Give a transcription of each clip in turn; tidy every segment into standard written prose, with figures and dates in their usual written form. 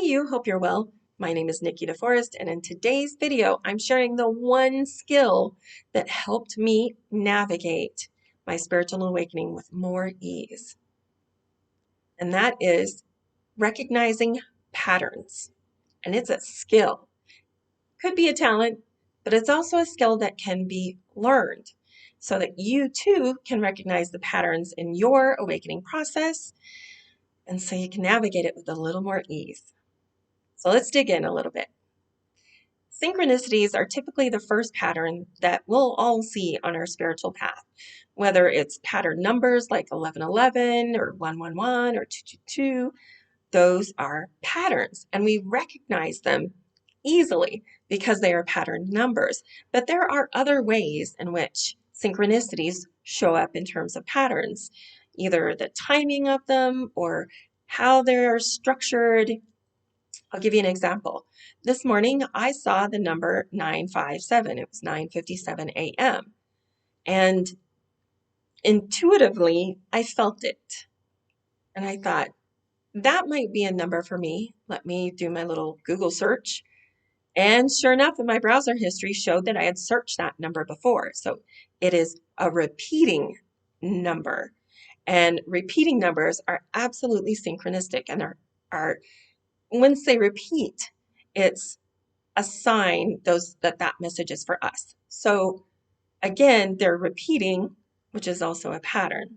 You, hope you're well. My name is Nikki DeForest, and in today's video, I'm sharing the one skill that helped me navigate my spiritual awakening with more ease. And that is recognizing patterns. And it's a skill. Could be a talent, but it's also a skill that can be learned so that you too can recognize the patterns in your awakening process, and so you can navigate it with a little more ease. So let's dig in a little bit. Synchronicities are typically the first pattern that we'll all see on our spiritual path, whether it's pattern numbers like 1111 or 111 or 222. Those are patterns, and we recognize them easily because they are pattern numbers. But there are other ways in which synchronicities show up in terms of patterns, either the timing of them or how they're structured. I'll give you an example. This morning, I saw the number 957. It was 9:57 a.m. And intuitively, I felt it. And I thought, that might be a number for me. Let me do my little Google search. And sure enough, in my browser history showed that I had searched that number before. So it is a repeating number. And repeating numbers are absolutely synchronistic and are once they repeat, it's a sign that message is for us. So again, they're repeating, which is also a pattern.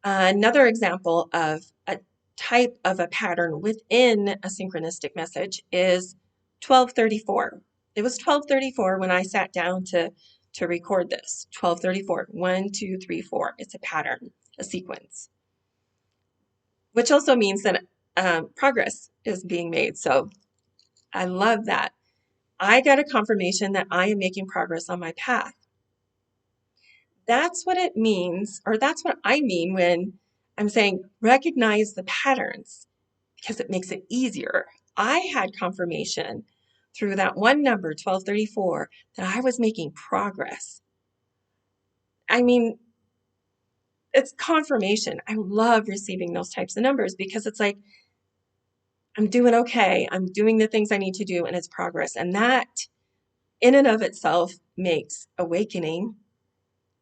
Another example of a type of a pattern within a synchronistic message is 1234. It was 1234 when I sat down to record this. 1234, 1, 2, 3, 4. It's a pattern, a sequence, which also means that progress is being made. So I love that. I got a confirmation that I am making progress on my path. That's what it means, or that's what I mean when I'm saying recognize the patterns, because it makes it easier. I had confirmation through that one number, 1234, that I was making progress. I mean, it's confirmation. I love receiving those types of numbers because it's like, I'm doing okay. I'm doing the things I need to do, and it's progress. And that in and of itself makes awakening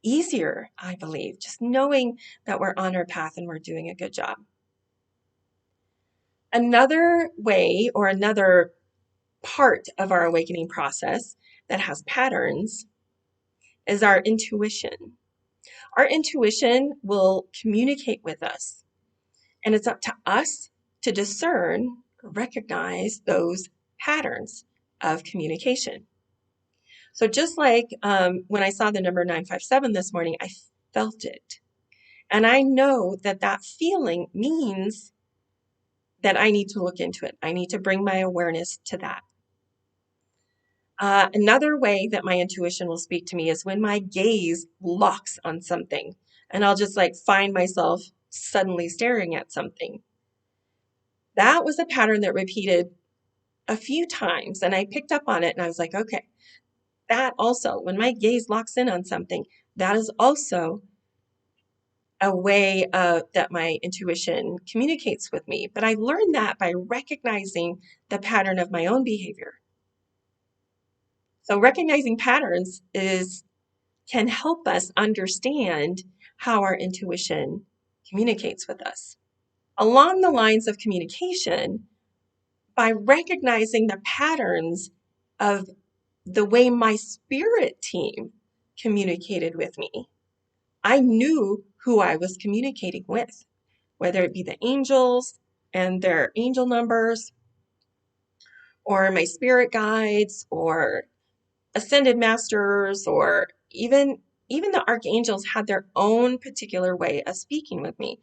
easier, I believe, just knowing that we're on our path and we're doing a good job. Another way or another part of our awakening process that has patterns is our intuition. Our intuition will communicate with us, and it's up to us to discern, recognize those patterns of communication. So just like when I saw the number 957 this morning, I felt it. And I know that that feeling means that I need to look into it. I need to bring my awareness to that. Another way that my intuition will speak to me is when my gaze locks on something, and I'll just like find myself suddenly staring at something. That was a pattern that repeated a few times, and I picked up on it, and I was like, okay, that also, when my gaze locks in on something, that is also a way that my intuition communicates with me. But I learned that by recognizing the pattern of my own behavior. So recognizing patterns can help us understand how our intuition communicates with us. Along the lines of communication, by recognizing the patterns of the way my spirit team communicated with me, I knew who I was communicating with, whether it be the angels and their angel numbers, or my spirit guides, or ascended masters, or even the archangels had their own particular way of speaking with me.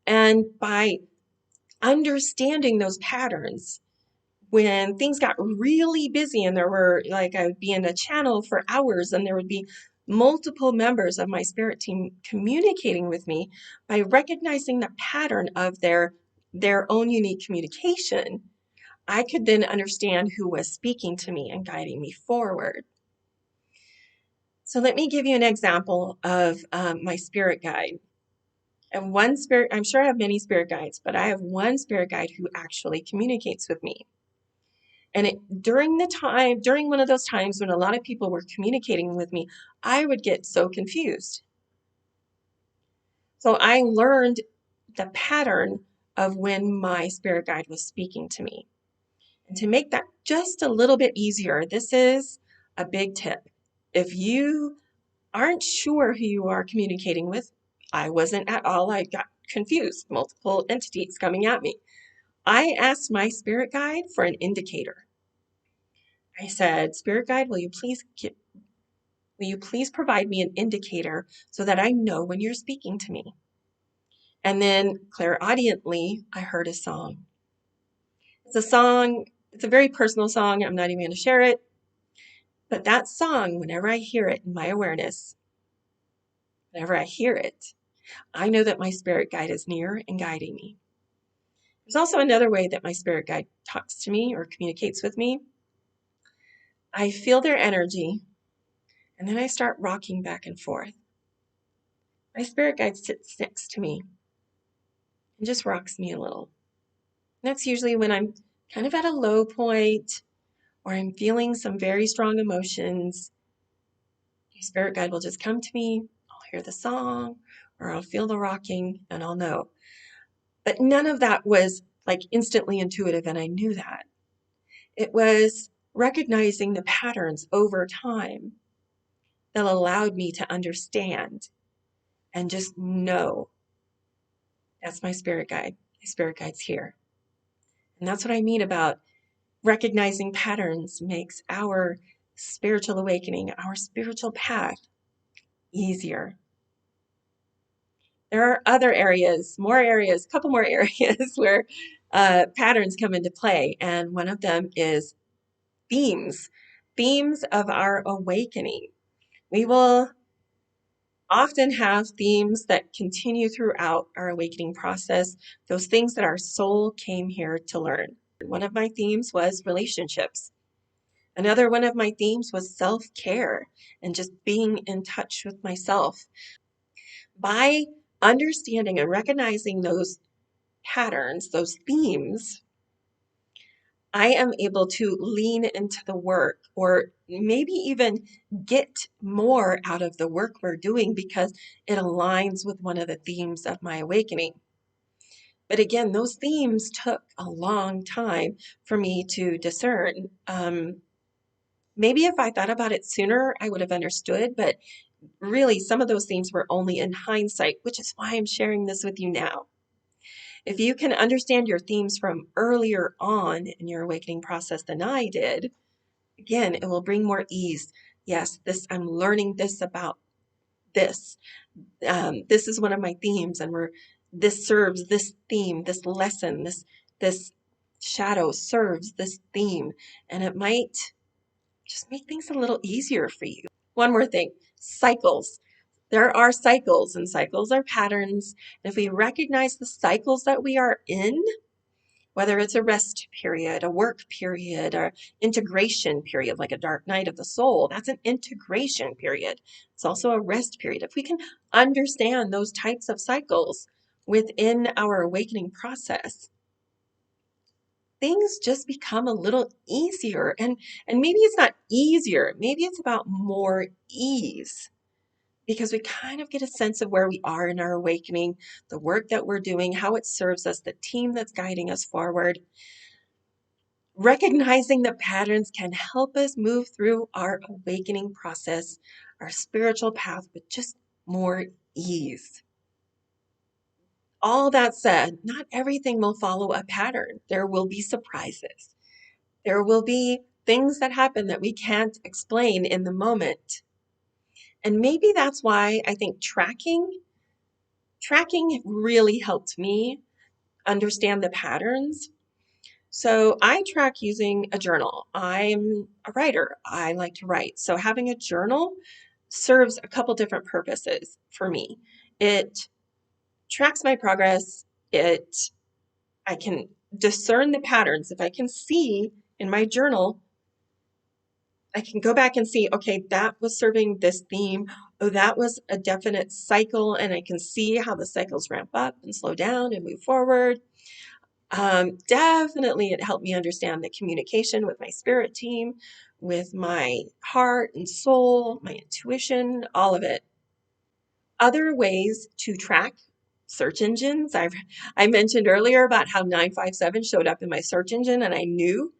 And by understanding those patterns, when things got really busy and there were, like, I would be in a channel for hours and there would be multiple members of my spirit team communicating with me, by recognizing the pattern of their own unique communication, I could then understand who was speaking to me and guiding me forward. So let me give you an example of my spirit guide. And one spirit, I'm sure I have many spirit guides, but I have one spirit guide who actually communicates with me. And during one of those times when a lot of people were communicating with me, I would get so confused. So I learned the pattern of when my spirit guide was speaking to me. And to make that just a little bit easier, this is a big tip. If you aren't sure who you are communicating with, I wasn't at all. I got confused, multiple entities coming at me. I asked my spirit guide for an indicator. I said, "Spirit guide, will you please provide me an indicator so that I know when you're speaking to me?" And then clairaudiently, I heard a song. It's a very personal song. I'm not even going to share it. But that song, whenever I hear it in my awareness, whenever I hear it, I know that my spirit guide is near and guiding me. There's also another way that my spirit guide talks to me or communicates with me. I feel their energy, and then I start rocking back and forth. My spirit guide sits next to me and just rocks me a little. And that's usually when I'm kind of at a low point or I'm feeling some very strong emotions. My spirit guide will just come to me. I'll hear the song or I'll feel the rocking and I'll know. But none of that was like instantly intuitive, and I knew that. It was recognizing the patterns over time that allowed me to understand and just know that's my spirit guide. My spirit guide's here. And that's what I mean about recognizing patterns makes our spiritual awakening, our spiritual path easier. There are other areas, a couple more areas where patterns come into play. And one of them is themes of our awakening. We will often have themes that continue throughout our awakening process, those things that our soul came here to learn. One of my themes was relationships. Another one of my themes was self-care and just being in touch with myself. By understanding and recognizing those patterns, those themes, I am able to lean into the work or maybe even get more out of the work we're doing because it aligns with one of the themes of my awakening. But again, those themes took a long time for me to discern. Maybe if I thought about it sooner, I would have understood, but really some of those themes were only in hindsight, which is why I'm sharing this with you now. If you can understand your themes from earlier on in your awakening process than I did, again, it will bring more ease. Yes, I'm learning this about this. This is one of my themes, and this serves this theme, this lesson, this shadow serves this theme, and it might just make things a little easier for you. One more thing, cycles. There are cycles, and cycles are patterns. And if we recognize the cycles that we are in, whether it's a rest period, a work period, or integration period, like a dark night of the soul, that's an integration period. It's also a rest period. If we can understand those types of cycles within our awakening process, things just become a little easier. And maybe it's not easier, maybe it's about more ease, because we kind of get a sense of where we are in our awakening, the work that we're doing, how it serves us, the team that's guiding us forward. Recognizing the patterns can help us move through our awakening process, our spiritual path with just more ease. All that said, not everything will follow a pattern. There will be surprises. There will be things that happen that we can't explain in the moment. And maybe that's why I think tracking really helped me understand the patterns. So I track using a journal. I'm a writer. I like to write. So having a journal serves a couple different purposes for me. It tracks my progress. I can discern the patterns. If I can see in my journal, I can go back and see, okay, that was serving this theme, Oh, that was a definite cycle, and I can see how the cycles ramp up and slow down and move forward. Definitely, it helped me understand the communication with my spirit team, with my heart and soul, my intuition, all of it. Other ways to track search engines. I mentioned earlier about how 957 showed up in my search engine, and I knew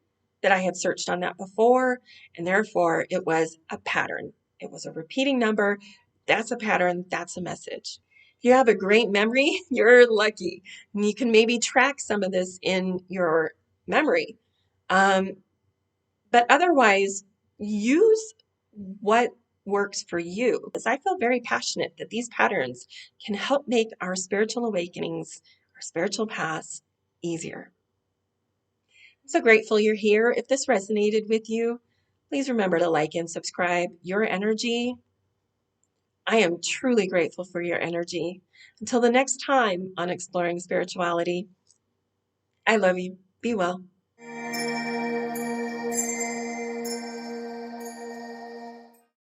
that I had searched on that before, and therefore it was a pattern. It was a repeating number. That's a pattern. That's a message. If you have a great memory, you're lucky. And you can maybe track some of this in your memory. Um, but otherwise, use what works for you. Because I feel very passionate that these patterns can help make our spiritual awakenings, our spiritual paths easier. I'm so grateful you're here. If this resonated with you, please remember to like and subscribe. Your energy, I am truly grateful for your energy. Until the next time on Exploring Spirituality, I love you. Be well.